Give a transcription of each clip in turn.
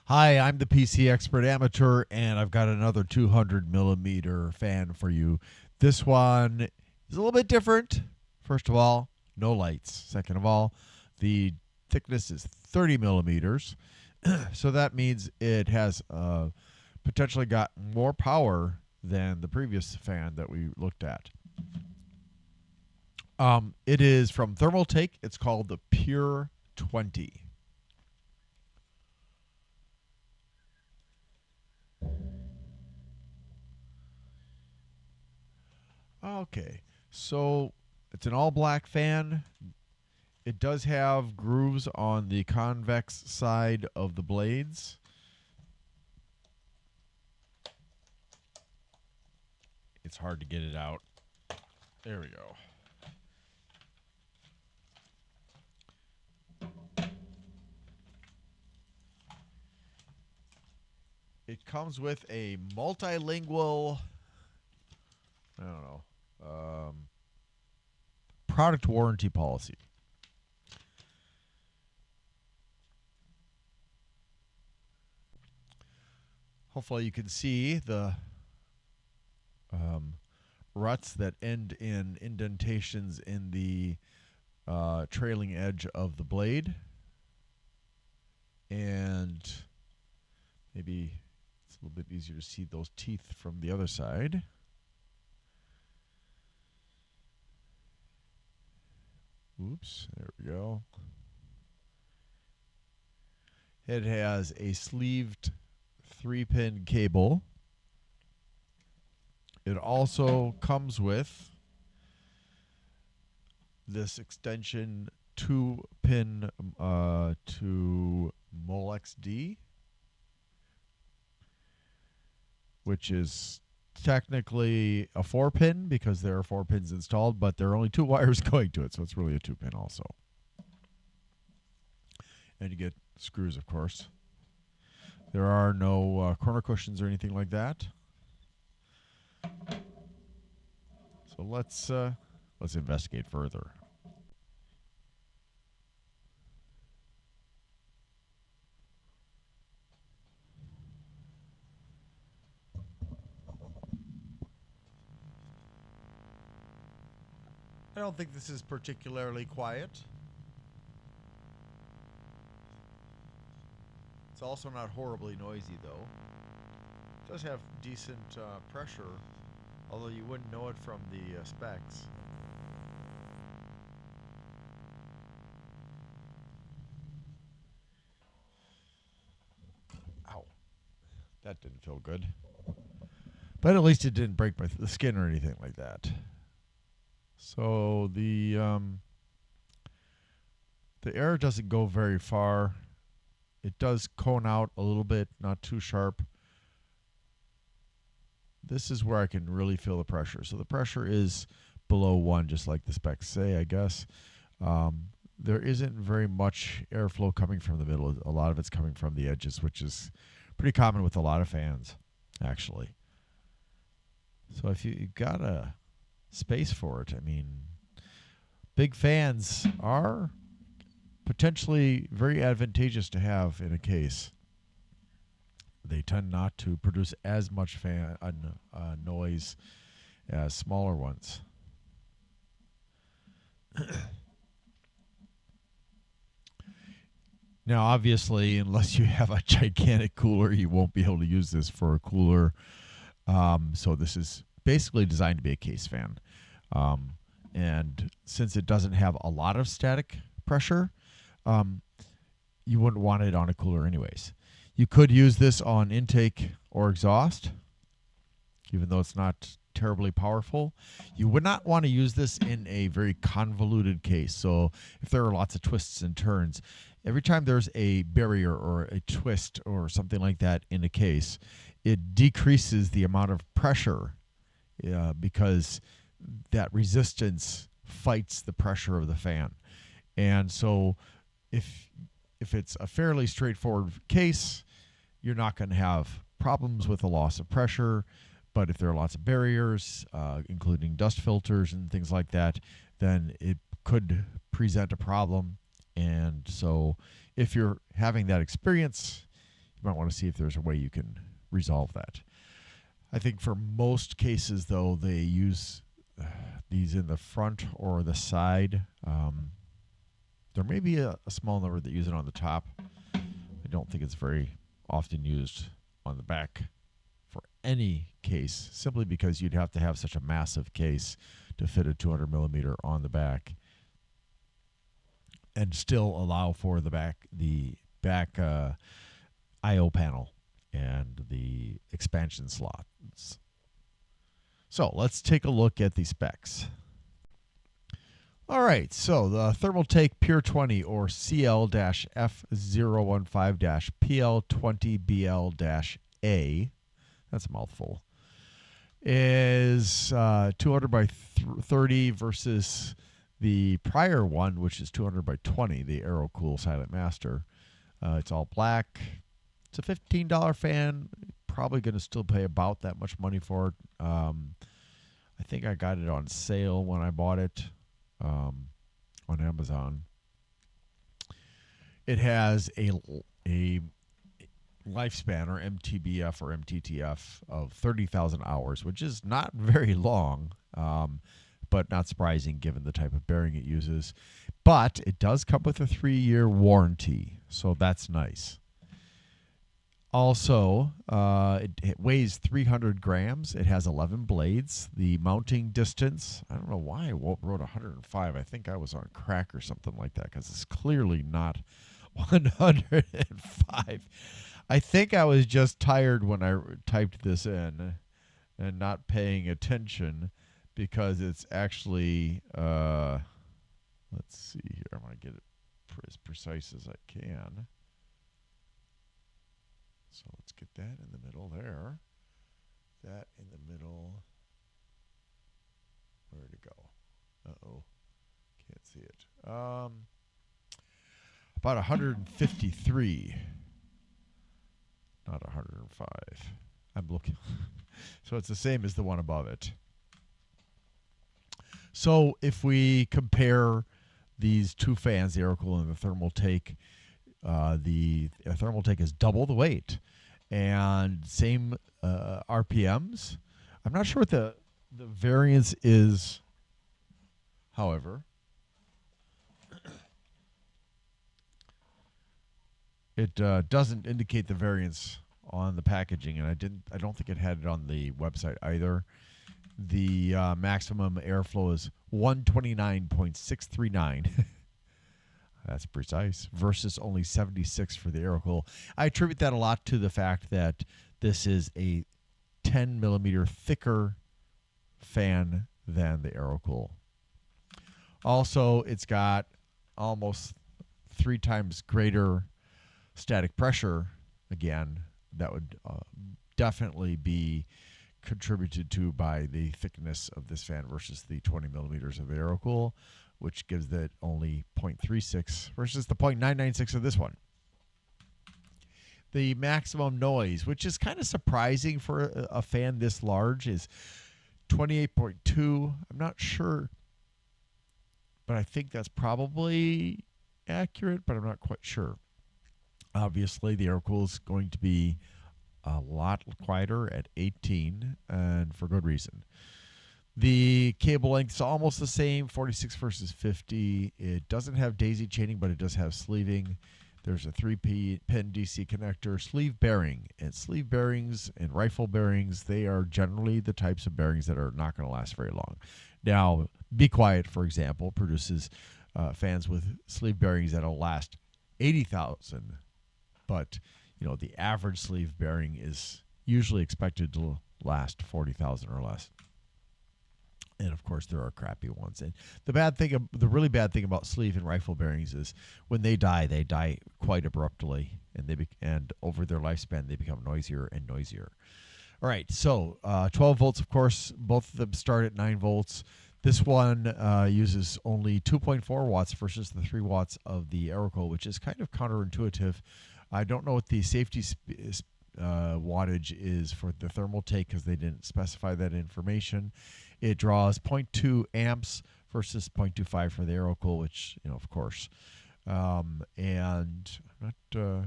Hi, I'm the PC Expert Amateur, and I've got another 200 millimeter fan for you. This one is a little bit different. First of all, no lights. Second of all, the thickness is 30 millimeters, so that means it has potentially got more power than the previous fan that we looked at. It is from Thermaltake. It's called the Pure 20. Okay, so it's an all black fan. It does have grooves on the convex side of the blades. It's hard to get it out. There we go. It comes with a multilingual, I don't know, product warranty policy. Hopefully, you can see the ruts that end in indentations in the trailing edge of the blade. And maybe it's a little bit easier to see those teeth from the other side. Oops, there we go. It has a sleeved 3-pin cable. It also comes with this extension 2-pin to Molex D, which is technically a 4-pin because there are 4 pins installed, but there are only 2 wires going to it, so it's really a 2-pin also. And you get screws, of course. There are no corner cushions or anything like that. So let's investigate further. I don't think this is particularly quiet. It's also not horribly noisy, though. It does have decent pressure, although you wouldn't know it from the specs. Ow. That didn't feel good. But at least it didn't break the skin or anything like that. So the air doesn't go very far. It does cone out a little bit, not too sharp. This is where I can really feel the pressure. So the pressure is below 1, just like the specs say, I guess. There isn't very much airflow coming from the middle. A lot of it's coming from the edges, which is pretty common with a lot of fans, actually. So if you've got a space for it, I mean, big fans are potentially very advantageous to have in a case. They tend not to produce as much fan noise as smaller ones. Now, obviously, unless you have a gigantic cooler, you won't be able to use this for a cooler. So this is basically designed to be a case fan. And since it doesn't have a lot of static pressure, you wouldn't want it on a cooler anyways. You could use this on intake or exhaust, even though it's not terribly powerful. You would not want to use this in a very convoluted case. So if there are lots of twists and turns, every time there's a barrier or a twist or something like that in a case, it decreases the amount of pressure because that resistance fights the pressure of the fan. And so if it's a fairly straightforward case, you're not going to have problems with the loss of pressure. But if there are lots of barriers, including dust filters and things like that, then it could present a problem. And so if you're having that experience, you might want to see if there's a way you can resolve that. I think for most cases, though, they use these in the front or the side. There may be a small number that use it on the top. I don't think it's very often used on the back for any case, simply because you'd have to have such a massive case to fit a 200 millimeter on the back and still allow for the back I/O panel and the expansion slots. So let's take a look at the specs. All right, so the Thermaltake Pure 20 or CL-F015-PL20BL-A, that's a mouthful, is 200 by 30 versus the prior one, which is 200 by 20, the AeroCool Silent Master. It's all black. It's a $15 fan. Probably going to still pay about that much money for it. I think I got it on sale when I bought it on Amazon. It has a lifespan, or MTBF or MTTF, of 30,000 hours, which is not very long, but not surprising given the type of bearing it uses. But it does come with a 3-year warranty, so that's nice. Also, it weighs 300 grams. It has 11 blades. The mounting distance, I don't know why I wrote 105. I think I was on crack or something like that, because it's clearly not 105. I think I was just tired when I typed this in and not paying attention, because it's actually, let's see here. I'm going to get it as precise as I can. So let's get that in the middle there. That in the middle. Where'd it go? Uh-oh. Can't see it. About 153. Not 105. I'm looking. So it's the same as the one above it. So if we compare these two fans, the AeroCool and the Thermaltake, the Thermaltake is double the weight and same RPMs. I'm not sure what the variance is, however. It doesn't indicate the variance on the packaging, and I don't think it had it on the website either. The maximum airflow is 129.639. That's precise, versus only 76 for the AeroCool. I attribute that a lot to the fact that this is a 10 millimeter thicker fan than the AeroCool. Also, it's got almost 3 times greater static pressure. Again, that would definitely be contributed to by the thickness of this fan versus the 20 millimeters of the AeroCool, which gives it only 0.36 versus the 0.996 of this one. The maximum noise, which is kind of surprising for a fan this large, is 28.2. I'm not sure, but I think that's probably accurate, but I'm not quite sure. Obviously, the AeroCool is going to be a lot quieter at 18, and for good reason. The cable length is almost the same, 46 versus 50. It doesn't have daisy chaining, but it does have sleeving. There's a 3-pin DC connector, sleeve bearing. And sleeve bearings and rifle bearings, they are generally the types of bearings that are not going to last very long. Now, Be Quiet, for example, produces fans with sleeve bearings that will last 80,000. But, you know, the average sleeve bearing is usually expected to last 40,000 or less. And of course, there are crappy ones. And the really bad thing about sleeve and rifle bearings is when they die quite abruptly, and over their lifespan, they become noisier and noisier. All right, so 12 volts, of course, both of them start at 9 volts. This one uses only 2.4 watts versus the 3 watts of the AeroCool, which is kind of counterintuitive. I don't know what the safety wattage is for the Thermaltake because they didn't specify that information. It draws 0.2 amps versus 0.25 for the AeroCool, which, you know, of course, And I'm not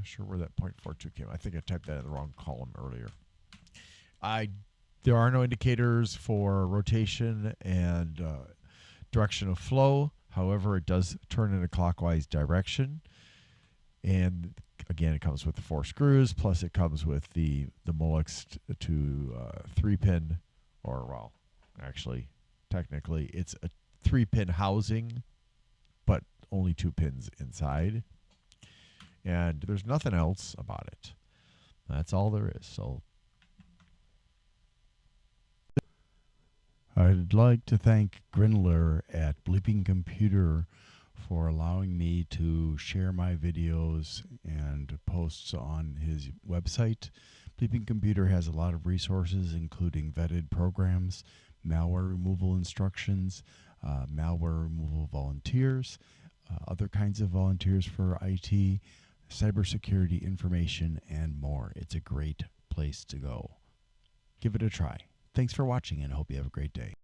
sure where that 0.42 came. I think I typed that in the wrong column earlier. There are no indicators for rotation and direction of flow. However, it does turn in a clockwise direction. And again, it comes with the 4 screws, plus it comes with the Molex to 3-pin, or well, actually, technically, it's a 3-pin housing, but only 2 pins inside. And there's nothing else about it. That's all there is. So I'd like to thank Grindler at Bleeping Computer for allowing me to share my videos and posts on his website. Bleeping Computer has a lot of resources, including vetted programs, malware removal instructions, malware removal volunteers, other kinds of volunteers for IT, cybersecurity information, and more. It's a great place to go. Give it a try. Thanks for watching, and I hope you have a great day.